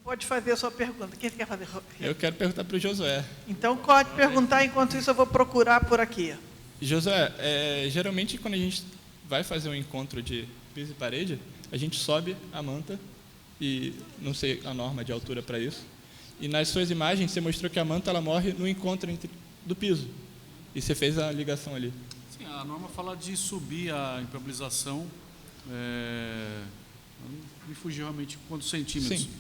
Pode fazer a sua pergunta. Quem quer fazer? Eu quero perguntar para o Josué. Então, pode perguntar, enquanto isso eu vou procurar por aqui. Josué, geralmente quando a gente vai fazer um encontro de piso e parede, a gente sobe a manta, e não sei a norma de altura para isso, e nas suas imagens você mostrou que a manta ela morre no encontro do piso, e você fez a ligação ali. Sim, a norma fala de subir a impermeabilização, me fugiu realmente quantos centímetros. Sim.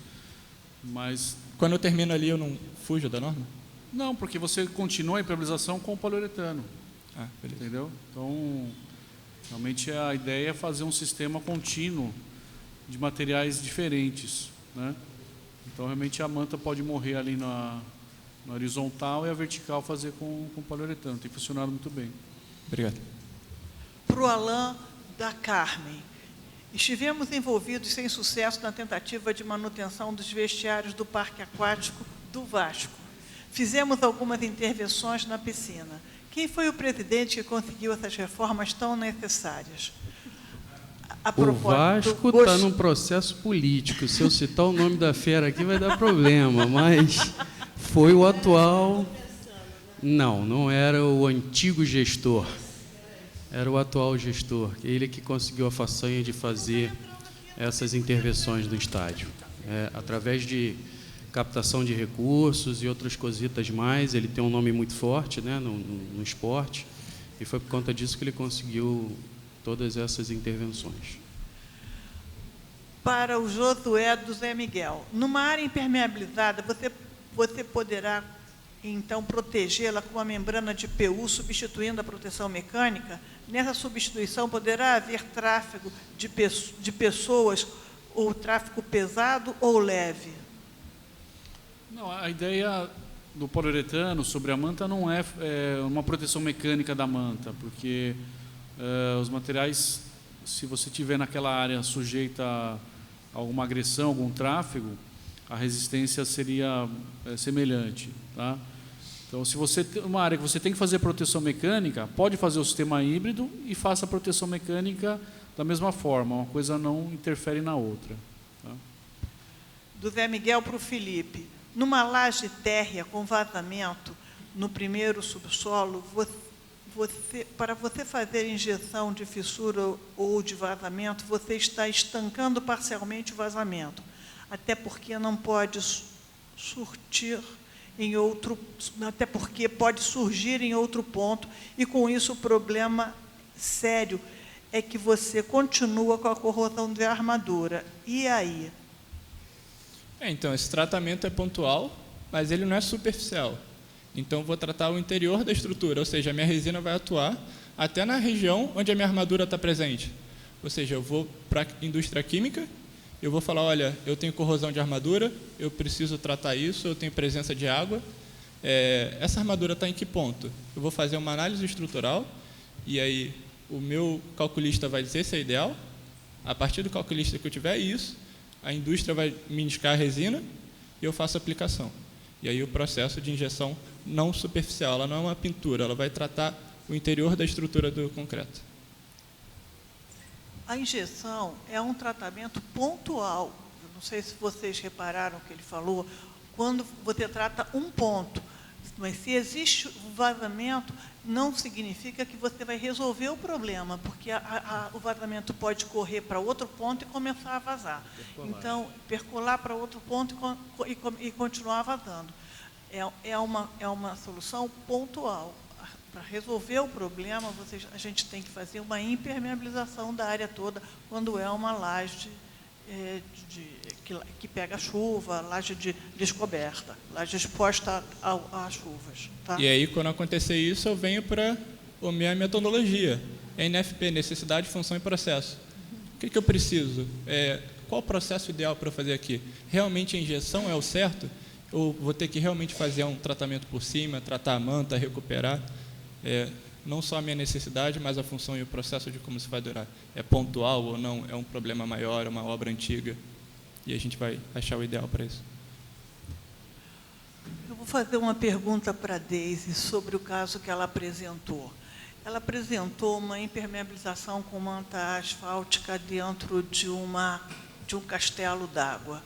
Mas quando eu termino ali, eu não fujo da norma? Não, porque você continua a impermeabilização com o poliuretano. Beleza. Entendeu? Então, realmente a ideia é fazer um sistema contínuo de materiais diferentes, né? Então, realmente a manta pode morrer ali na horizontal e a vertical fazer com poliuretano. Tem funcionado muito bem. Obrigado. Para o Alain da Carmen. Estivemos envolvidos sem sucesso na tentativa de manutenção dos vestiários do Parque Aquático do Vasco. Fizemos algumas intervenções na piscina. Quem foi o presidente que conseguiu essas reformas tão necessárias? O Vasco está num processo político. Se eu citar o nome da fera aqui vai dar problema, mas foi o atual... Não era o antigo gestor. Era o atual gestor, ele que conseguiu a façanha de fazer essas intervenções no estádio. Através de captação de recursos e outras cositas mais, ele tem um nome muito forte, né, no esporte, e foi por conta disso que ele conseguiu todas essas intervenções. Para o Josué do Zé Miguel, numa área impermeabilizada, você poderá, então, protegê-la com a membrana de PU, substituindo a proteção mecânica? Nessa substituição, poderá haver tráfego de pessoas, ou tráfego pesado ou leve? Não, a ideia do poliuretano sobre a manta não é uma proteção mecânica da manta, porque os materiais, se você tiver naquela área sujeita a alguma agressão, algum tráfego, a resistência seria semelhante, tá? Então, se você tem uma área que você tem que fazer proteção mecânica, pode fazer o sistema híbrido e faça a proteção mecânica da mesma forma, uma coisa não interfere na outra, tá? Do Zé Miguel para o Felipe. Numa laje térrea com vazamento no primeiro subsolo, para você fazer injeção de fissura ou de vazamento, você está estancando parcialmente o vazamento, até porque não pode até porque pode surgir em outro ponto, e com isso o problema sério é que você continua com a corrosão de armadura. E aí? Então, esse tratamento é pontual, mas ele não é superficial. Então, vou tratar o interior da estrutura, ou seja, a minha resina vai atuar até na região onde a minha armadura está presente. Ou seja, eu vou para a indústria química, eu vou falar, olha, eu tenho corrosão de armadura, eu preciso tratar isso, eu tenho presença de água. Essa armadura está em que ponto? Eu vou fazer uma análise estrutural, e aí o meu calculista vai dizer se é ideal. A partir do calculista que eu tiver isso, a indústria vai me indicar a resina e eu faço a aplicação. E aí o processo de injeção não superficial, ela não é uma pintura, ela vai tratar o interior da estrutura do concreto. A injeção é um tratamento pontual. Eu não sei se vocês repararam o que ele falou, quando você trata um ponto. Mas se existe vazamento, não significa que você vai resolver o problema, porque o vazamento pode correr para outro ponto e começar a vazar. Então, percolar para outro ponto e continuar vazando. É uma solução pontual. Para resolver o problema, a gente tem que fazer uma impermeabilização da área toda, quando é uma laje que pega chuva, laje de descoberta, laje exposta às chuvas. Tá? E aí, quando acontecer isso, eu venho para a minha metodologia, NFP, necessidade, função e processo. O que eu preciso? Qual o processo ideal para eu fazer aqui? Realmente a injeção é o certo? Ou vou ter que realmente fazer um tratamento por cima, tratar a manta, recuperar? Não só a minha necessidade, mas a função e o processo de como se vai durar. É pontual ou não? É um problema maior, é uma obra antiga? E a gente vai achar o ideal para isso. Eu vou fazer uma pergunta para a Deise sobre o caso que ela apresentou. Ela apresentou uma impermeabilização com manta asfáltica dentro de um castelo d'água.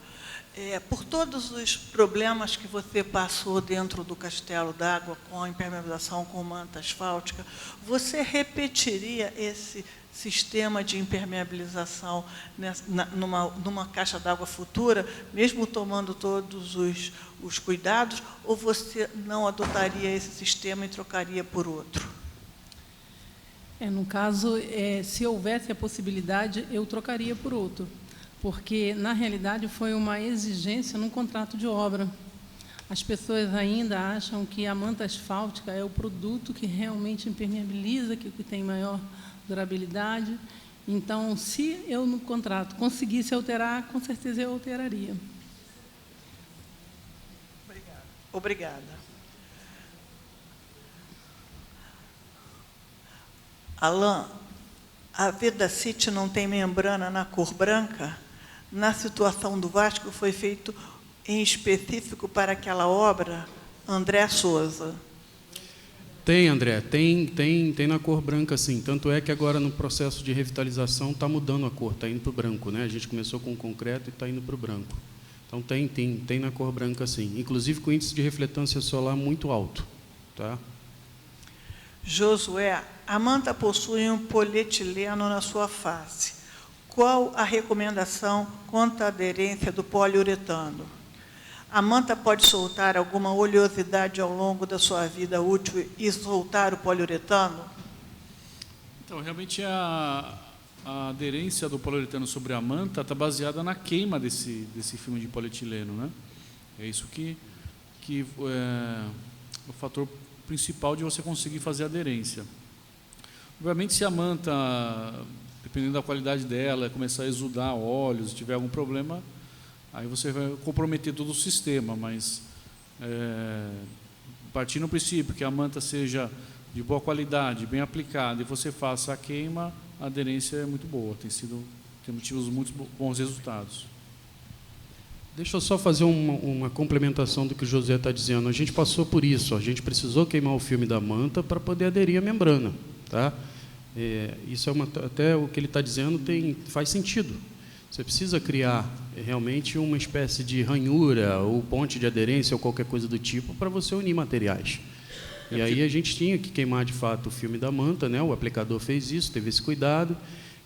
Por todos os problemas que você passou dentro do Castelo d'Água, com a impermeabilização com manta asfáltica, você repetiria esse sistema de impermeabilização numa caixa d'água futura, mesmo tomando todos os cuidados, ou você não adotaria esse sistema e trocaria por outro? No caso, se houvesse a possibilidade, eu trocaria por outro, porque, na realidade, foi uma exigência num contrato de obra. As pessoas ainda acham que a manta asfáltica é o produto que realmente impermeabiliza, que tem maior durabilidade. Então, se eu, no contrato, conseguisse alterar, com certeza eu alteraria. Obrigada. Alain, a Vedacity não tem membrana na cor branca? Na situação do Vasco, foi feito em específico para aquela obra? André Souza. Tem, André, tem na cor branca, sim. Tanto é que agora, no processo de revitalização, está mudando a cor, está indo para o branco, né? A gente começou com o concreto e está indo para o branco. Então, tem na cor branca, sim. Inclusive com índice de refletância solar muito alto. Tá? Josué, a manta possui um polietileno na sua face. Qual a recomendação quanto à aderência do poliuretano? A manta pode soltar alguma oleosidade ao longo da sua vida útil e soltar o poliuretano? Então, realmente, a aderência do poliuretano sobre a manta está baseada na queima desse filme de polietileno, né? É isso que é o fator principal de você conseguir fazer a aderência. Obviamente, se a manta, dependendo da qualidade dela, começar a exudar óleos, se tiver algum problema, aí você vai comprometer todo o sistema, mas partindo do princípio que a manta seja de boa qualidade, bem aplicada, e você faça a queima, a aderência é muito boa, tem tido muito bons resultados. Deixa eu só fazer uma complementação do que o José está dizendo. A gente passou por isso, a gente precisou queimar o filme da manta para poder aderir à membrana. Tá? Isso até o que ele está dizendo faz sentido. Você precisa criar realmente uma espécie de ranhura ou ponte de aderência ou qualquer coisa do tipo para você unir materiais. E aí a gente tinha que queimar, de fato, o filme da manta, né? O aplicador fez isso, teve esse cuidado,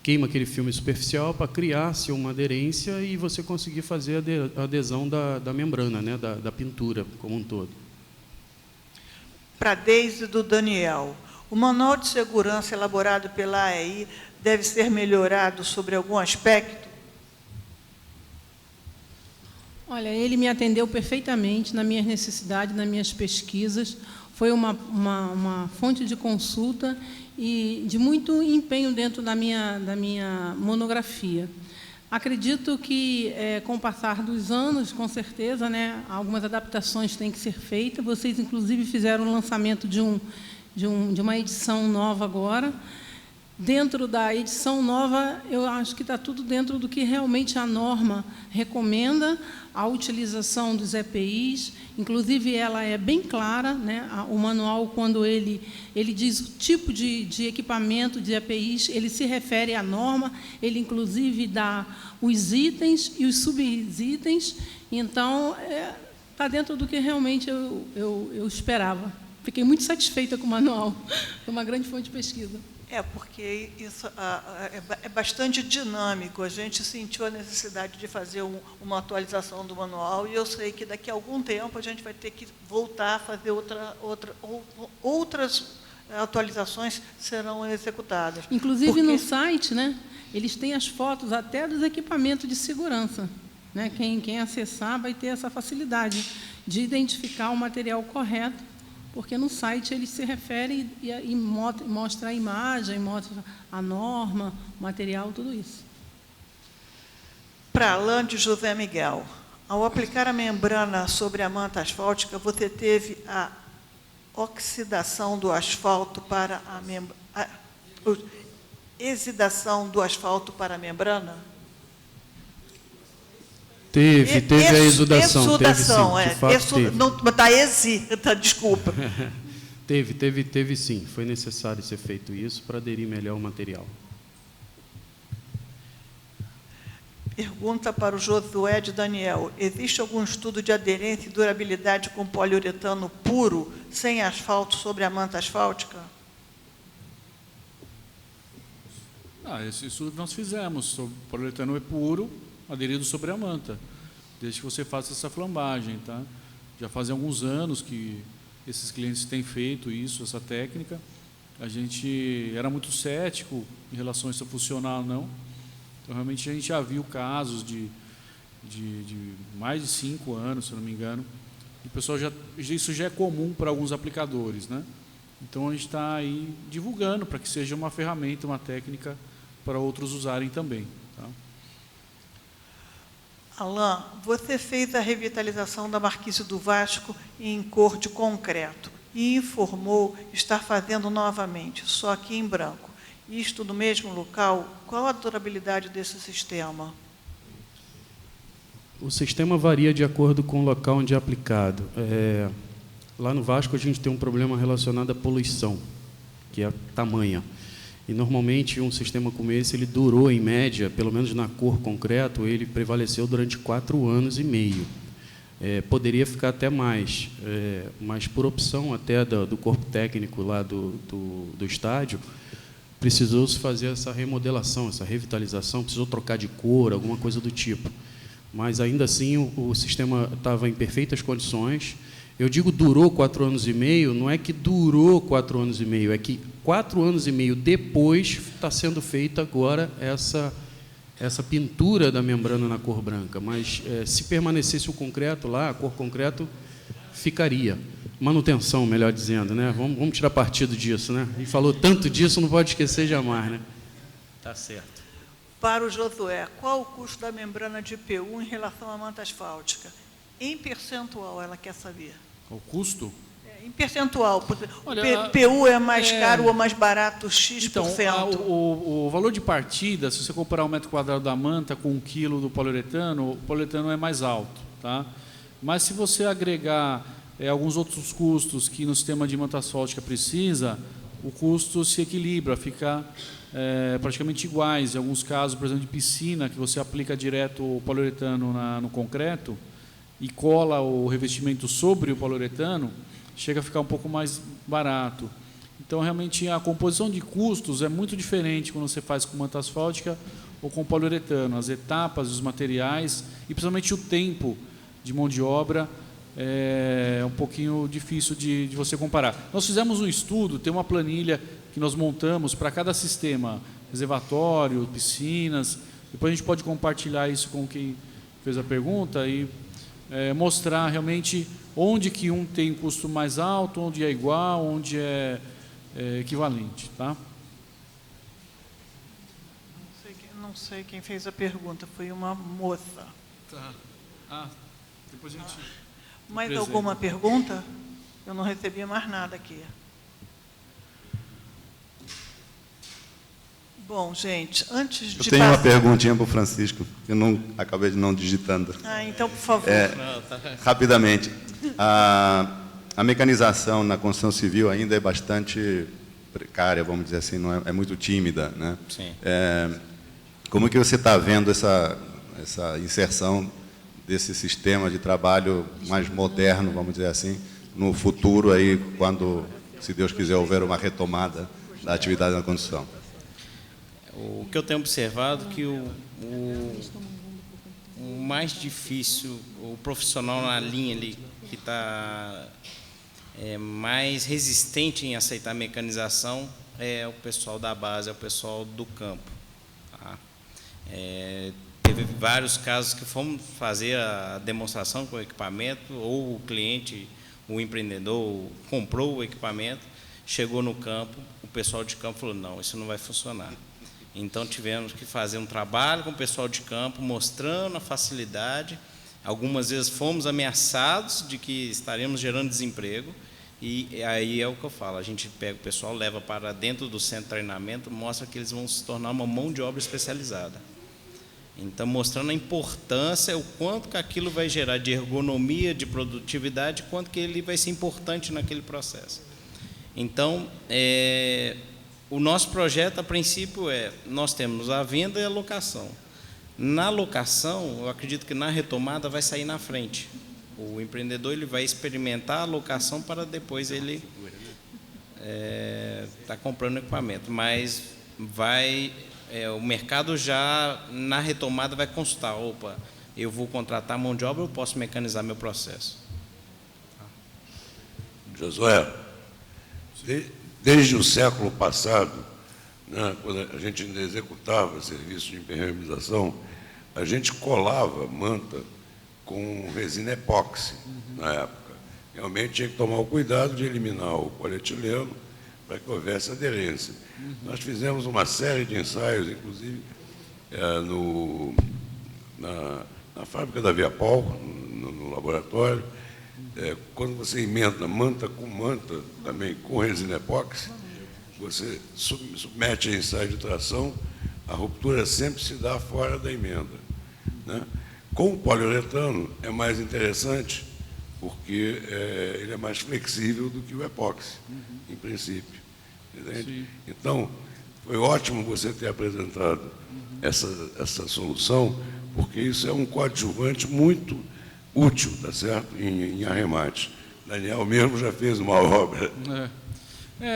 queima aquele filme superficial para criar-se uma aderência e você conseguir fazer a adesão da membrana, né? da pintura como um todo. Para Deise do Daniel, o manual de segurança elaborado pela AEI deve ser melhorado sobre algum aspecto? Olha, ele me atendeu perfeitamente nas minhas necessidades, nas minhas pesquisas. Foi uma fonte de consulta e de muito empenho dentro da minha monografia. Acredito que, com o passar dos anos, com certeza, né, algumas adaptações têm que ser feitas. Vocês, inclusive, fizeram o lançamento de uma edição nova agora. Dentro da edição nova, eu acho que está tudo dentro do que realmente a norma recomenda, a utilização dos EPIs, inclusive ela é bem clara, né? O manual, quando ele diz o tipo de equipamento de EPIs, ele se refere à norma, ele inclusive dá os itens e os subitens, então está dentro do que realmente eu esperava. Fiquei muito satisfeita com o manual, foi uma grande fonte de pesquisa. Porque isso é bastante dinâmico. A gente sentiu a necessidade de fazer uma atualização do manual e eu sei que daqui a algum tempo a gente vai ter que voltar a fazer outras atualizações serão executadas. Inclusive no site, né, eles têm as fotos até dos equipamentos de segurança. Né? Quem acessar vai ter essa facilidade de identificar o material correto, porque no site ele se refere e mostra a imagem, mostra a norma, o material, tudo isso. Para Alain de José Miguel, ao aplicar a membrana sobre a manta asfáltica, você teve a oxidação do asfalto para exidação do asfalto para a membrana? Teve a exudação. Exudação, teve. Desculpa. Teve sim. Foi necessário ser feito isso para aderir melhor ao material. Pergunta para o Josué de Daniel. Existe algum estudo de aderência e durabilidade com poliuretano puro, sem asfalto, sobre a manta asfáltica? Esse estudo que nós fizemos sobre poliuretano é puro, aderido sobre a manta, desde que você faça essa flambagem, tá? Já fazem alguns anos que esses clientes têm feito isso, essa técnica. A gente era muito cético em relação a isso funcionar ou não. Então, realmente, a gente já viu casos de mais de 5 anos, se não me engano, e o pessoal isso já é comum para alguns aplicadores, né? Então, a gente está aí divulgando para que seja uma ferramenta, uma técnica para outros usarem também. Tá? Alain, você fez a revitalização da Marquise do Vasco em cor de concreto e informou estar fazendo novamente, só que em branco. Isto no mesmo local, qual a durabilidade desse sistema? O sistema varia de acordo com o local onde é aplicado. Lá no Vasco, a gente tem um problema relacionado à poluição, que é tamanha. E, normalmente, um sistema como esse, ele durou, em média, pelo menos na cor concreto, ele prevaleceu durante 4 anos e meio. Poderia ficar até mais, mas, por opção até do corpo técnico lá do estádio, precisou-se fazer essa remodelação, essa revitalização, precisou trocar de cor, alguma coisa do tipo. Mas, ainda assim, o sistema estava em perfeitas condições. Eu digo durou 4 anos e meio, não é que durou 4 anos e meio, é que 4 anos e meio depois está sendo feita agora essa pintura da membrana na cor branca. Mas, se permanecesse o concreto lá, a cor concreto ficaria. Manutenção, melhor dizendo, né? Vamos tirar partido disso, né? E falou tanto disso, não pode esquecer jamais, né? Tá certo. Para o Josué, qual o custo da membrana de PU em relação à manta asfáltica? Em percentual, ela quer saber. O custo? Em percentual. Olha, PU é mais caro ou mais barato, X%? Então, o valor de partida, se você comparar o metro quadrado da manta com 1 quilo do poliuretano, o poliuretano é mais alto, tá? Mas se você agregar alguns outros custos que no sistema de manta asfáltica precisa, o custo se equilibra, fica praticamente iguais. Em alguns casos, por exemplo, de piscina, que você aplica direto o poliuretano no concreto e cola o revestimento sobre o poliuretano, chega a ficar um pouco mais barato. Então, realmente, a composição de custos é muito diferente quando você faz com manta asfáltica ou com poliuretano. As etapas, os materiais e, principalmente, o tempo de mão de obra é um pouquinho difícil de você comparar. Nós fizemos um estudo, tem uma planilha que nós montamos para cada sistema, reservatório, piscinas. Depois a gente pode compartilhar isso com quem fez a pergunta e mostrar realmente onde que um tem custo mais alto, onde é igual, onde é equivalente. Tá? Não sei quem fez a pergunta, foi uma moça. Tá. Depois a gente... Mais alguma pergunta? Eu não recebi mais nada aqui. Bom, gente, antes de... Eu tenho uma perguntinha para o Francisco, que eu acabei de não digitando. Então, por favor. Rapidamente. A mecanização na construção civil ainda é bastante precária, vamos dizer assim, não é muito tímida, né? Sim. Como é que você está vendo essa inserção desse sistema de trabalho mais moderno, vamos dizer assim, no futuro, aí, quando, se Deus quiser, houver uma retomada da atividade na construção? O que eu tenho observado é que o mais difícil, o profissional na linha ali, que está mais resistente em aceitar a mecanização, é o pessoal da base, é o pessoal do campo. Tá? Teve vários casos que fomos fazer a demonstração com o equipamento, ou o cliente, o empreendedor, comprou o equipamento, chegou no campo, o pessoal de campo falou, não, isso não vai funcionar. Então, tivemos que fazer um trabalho com o pessoal de campo, mostrando a facilidade. Algumas vezes fomos ameaçados de que estaremos gerando desemprego, e aí é o que eu falo, a gente pega o pessoal, leva para dentro do centro de treinamento, mostra que eles vão se tornar uma mão de obra especializada. Então, mostrando a importância, o quanto que aquilo vai gerar de ergonomia, de produtividade, quanto que ele vai ser importante naquele processo. Então, o nosso projeto, a princípio, nós temos a venda e a locação. Na locação, eu acredito que na retomada vai sair na frente. O empreendedor ele vai experimentar a locação para depois ele tá comprando equipamento, mas o mercado já na retomada vai consultar, opa, eu vou contratar mão de obra, eu posso mecanizar meu processo. Josué, desde o século passado, né, quando a gente ainda executava serviço de impermeabilização, a gente colava manta com resina epóxi na época. Realmente tinha que tomar o cuidado de eliminar o polietileno para que houvesse aderência. Nós fizemos uma série de ensaios, inclusive na fábrica da Viapol, no laboratório. Quando você emenda manta, também com resina epóxi, você submete a ensaio de tração, a ruptura sempre se dá fora da emenda, né? Com o poliuretano é mais interessante, porque ele é mais flexível do que o epóxi, em princípio. Entende? Então, foi ótimo você ter apresentado essa solução, porque isso é um coadjuvante muito útil, tá certo? Em arremate. Daniel mesmo já fez uma obra.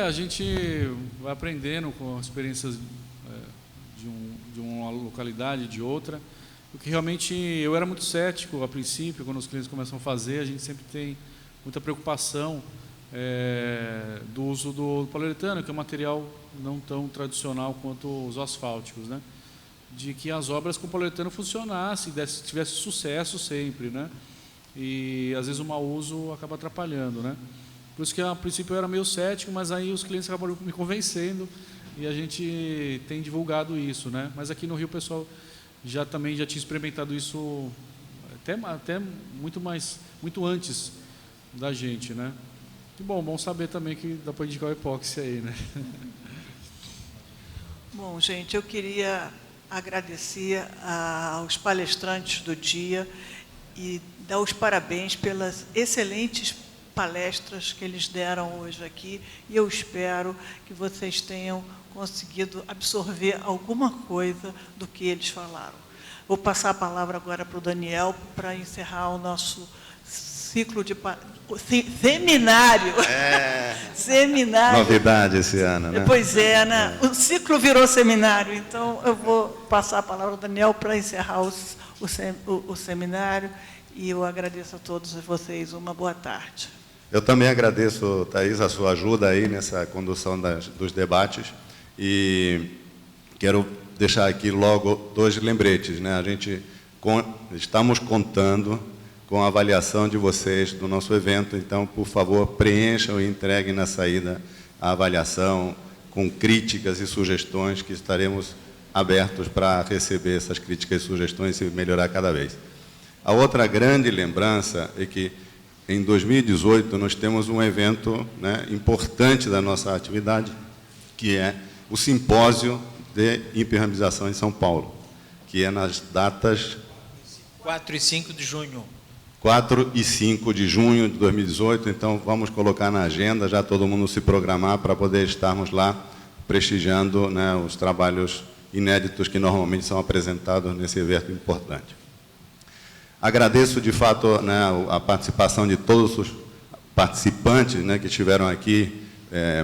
A gente vai aprendendo com experiências de uma localidade, de outra. Porque realmente eu era muito cético a princípio, quando os clientes começam a fazer, a gente sempre tem muita preocupação do uso do poliuretano, que é um material não tão tradicional quanto os asfálticos, né? De que as obras com poliuretano funcionassem, tivesse sucesso sempre, né? E às vezes o mau uso acaba atrapalhando, né? Por isso que a princípio eu era meio cético, mas aí os clientes acabaram me convencendo e a gente tem divulgado isso, né? Mas aqui no Rio o pessoal já tinha experimentado isso até muito antes da gente, né? E bom saber também que dá para indicar o epóxi aí, né? Bom, gente, eu queria agradecer aos palestrantes do dia e dar os parabéns pelas excelentes palestras que eles deram hoje aqui, e eu espero que vocês tenham conseguido absorver alguma coisa do que eles falaram. Vou passar a palavra agora para o Daniel para encerrar o nosso ciclo de seminário. Seminário. Novidade esse ano, né? Pois é, né? O ciclo virou seminário, então eu vou passar a palavra ao Daniel para encerrar o seminário, e eu agradeço a todos vocês. Uma boa tarde. Eu também agradeço, Thaís, a sua ajuda aí nessa condução dos debates, e quero deixar aqui logo 2 lembretes, né? Estamos contando com a avaliação de vocês do nosso evento, então, por favor, preencham e entreguem na saída a avaliação com críticas e sugestões, que estaremos abertos para receber essas críticas e sugestões e melhorar cada vez. A outra grande lembrança é que, em 2018, nós temos um evento, né, importante da nossa atividade, que é o Simpósio de Impermeabilização em São Paulo, que é nas datas 4 e 5 de junho. 4 e 5 de junho de 2018, então vamos colocar na agenda, já todo mundo se programar para poder estarmos lá prestigiando, né, os trabalhos inéditos que normalmente são apresentados nesse evento importante. Agradeço, de fato, né, a participação de todos os participantes, né, que estiveram aqui,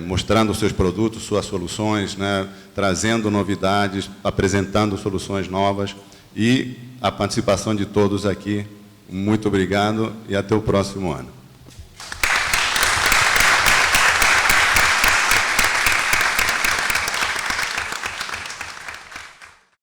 mostrando os seus produtos, suas soluções, né, trazendo novidades, apresentando soluções novas, e a participação de todos aqui. Muito obrigado e até o próximo ano.